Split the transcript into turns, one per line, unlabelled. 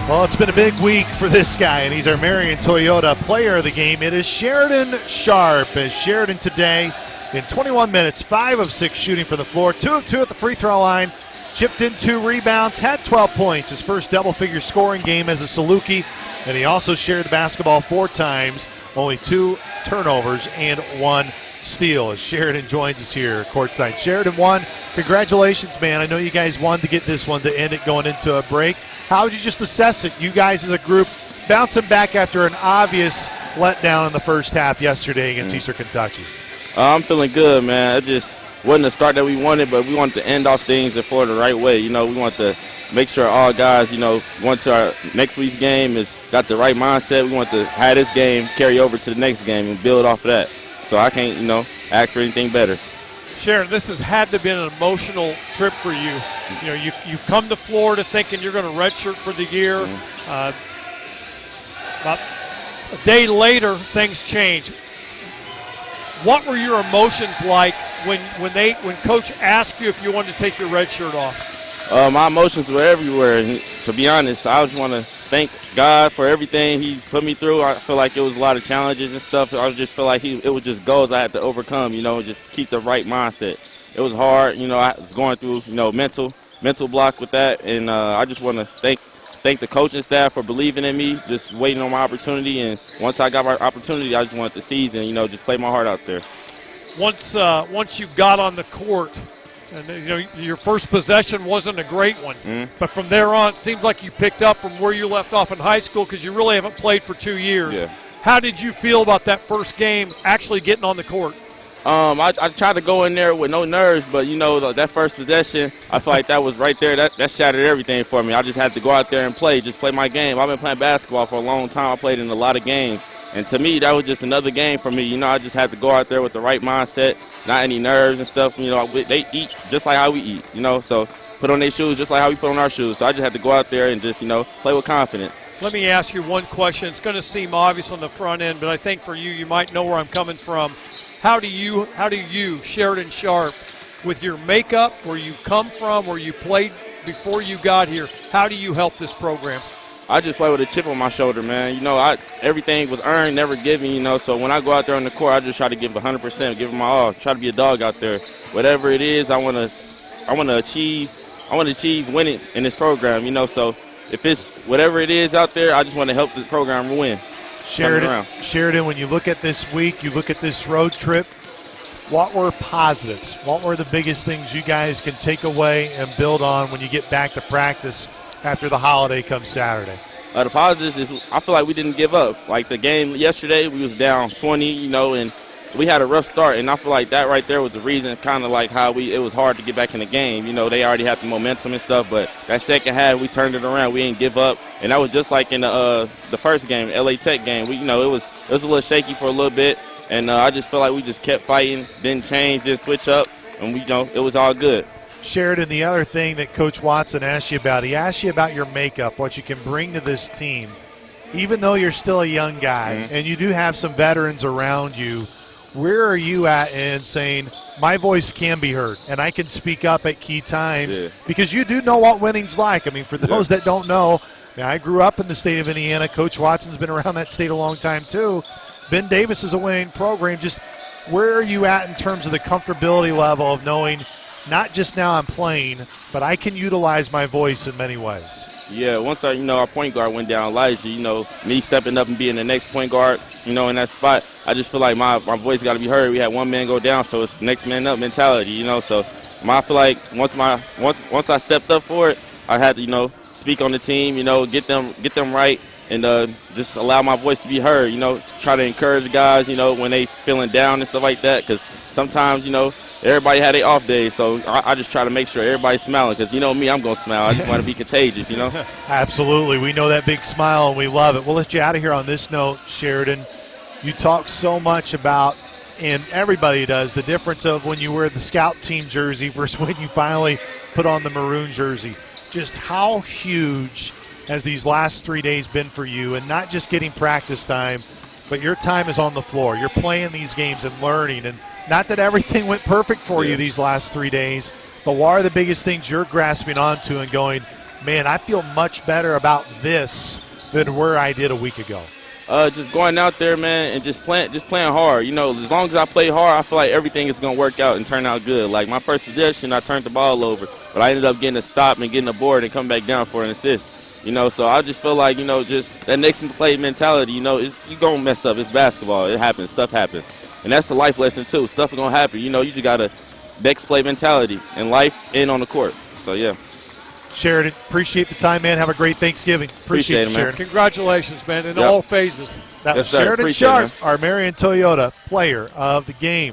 Well, it's been a big week for this guy, and he's our Marion Toyota player of the game. It is Sheridan Sharp, as Sheridan today in 21 minutes, 5 of 6 shooting from the floor, 2 of 2 at the free throw line, chipped in 2 rebounds, had 12 points, his first double-figure scoring game as a Saluki, and he also shared the basketball 4 times, only 2 turnovers and 1 steal, as Sheridan joins us here courtside. Sheridan, 1, congratulations, man. I know you guys wanted to get this one to end it going into a break. How would you just assess it? You guys as a group bouncing back after an obvious letdown in the first half yesterday against Eastern Kentucky.
I'm feeling good, man. It just wasn't the start that we wanted, but we wanted to end off things and for the right way. You know, we want to make sure all guys, you know, once our next week's game is got the right mindset, we want to have this game carry over to the next game and build off of that. So I can't, you know, ask for anything better.
Sheridan, this has had to be an emotional trip for you. You know, you've come to Florida thinking you're going to redshirt for the year. About a day later, things change. What were your emotions like when Coach asked you if you wanted to take your red shirt off?
My emotions were everywhere. And to be honest, I just want to thank God for everything He put me through. I feel like it was a lot of challenges and stuff. I just feel like it was just goals I had to overcome, you know, just keep the right mindset. It was hard, you know, I was going through, you know, mental block with that. And I just want to thank the coaching staff for believing in me, just waiting on my opportunity. And once I got my opportunity, I just wanted the season, you know, just play my heart out there.
Once you got on the court, and you know your first possession wasn't a great one, but from there on, it seems like you picked up from where you left off in high school because you really haven't played for 2 years.
Yeah.
How did you feel about that first game actually getting on the court?
I tried to go in there with no nerves, but, you know, that first possession, I feel like that was right there. That shattered everything for me. I just had to go out there and just play my game. I've been playing basketball for a long time. I played in a lot of games. And to me, that was just another game for me. You know, I just had to go out there with the right mindset, not any nerves and stuff. You know, they eat just like how we eat, you know, so put on their shoes just like how we put on our shoes. So I just had to go out there and just, you know, play with confidence.
Let me ask you one question. It's going to seem obvious on the front end, but I think for you might know where I'm coming from. How do you, Sheridan Sharp, with your makeup, where you come from, where you played before you got here, how do you help this program?
I just play with a chip on my shoulder, man. You know, everything was earned, never given, you know. So when I go out there on the court, I just try to give 100%, give it my all, try to be a dog out there. Whatever it is, I want to achieve winning in this program, you know. So if it's whatever it is out there, I just want to help the program win.
Sheridan, when you look at this week, you look at this road trip, what were positives? What were the biggest things you guys can take away and build on when you get back to practice after the holiday comes Saturday?
The positives is I feel like we didn't give up. Like the game yesterday, we was down 20, you know, and we had a rough start, and I feel like that right there was the reason, kind of like how it was hard to get back in the game. You know, they already had the momentum and stuff, but that second half, we turned it around. We didn't give up, and that was just like in the first game, LA Tech game. We, you know, it was a little shaky for a little bit, and I just feel like we just kept fighting, didn't change, didn't switch up, and you know, it was all good.
Sheridan, the other thing that Coach Watson asked you about, he asked you about your makeup, what you can bring to this team. Even though you're still a young guy and you do have some veterans around you, where are you at in saying, my voice can be heard and I can speak up at key times? Because you do know what winning's like. I mean, for those that don't know, I grew up in the state of Indiana. Coach Watson's been around that state a long time too. Ben Davis is a winning program. Just where are you at in terms of the comfortability level of knowing not just now I'm playing, but I can utilize my voice in many ways?
Yeah, once our point guard went down, Elijah, you know, me stepping up and being the next point guard, you know, in that spot, I just feel like my voice got to be heard. We had one man go down, so it's next man up mentality, you know. So I feel like once I stepped up for it, I had to, you know, speak on the team, you know, get them right, and just allow my voice to be heard, you know, try to encourage guys, you know, when they feeling down and stuff like that, because sometimes, you know, everybody had their off days, so I just try to make sure everybody's smiling because, you know me, I'm going to smile. I just want to be contagious, you know?
Absolutely. We know that big smile, and we love it. We'll let you out of here on this note, Sheridan. You talk so much about, and everybody does, the difference of when you wear the scout team jersey versus when you finally put on the maroon jersey. Just how huge has these last 3 days been for you, and not just getting practice time, but your time is on the floor. You're playing these games and learning, and not that everything went perfect for you these last 3 days, but what are the biggest things you're grasping onto and going, man, I feel much better about this than where I did a week ago?
Just going out there, man, and just playing hard. You know, as long as I play hard, I feel like everything is going to work out and turn out good. Like my first possession, I turned the ball over, but I ended up getting a stop and getting a board and come back down for an assist. You know, so I just feel like, you know, just that next play mentality, you know, you're going to mess up. It's basketball. It happens. Stuff happens. And that's a life lesson, too. Stuff is going to happen. You know, you just got to next play mentality in life and on the court. So, yeah.
Sheridan, appreciate the time, man. Have a great Thanksgiving. Appreciate it,
man.
Sheridan.
Congratulations, man, in all phases.
That was
Yes, sir.
Sheridan
Appreciate it,
Sharp, our Marion Toyota player of the game.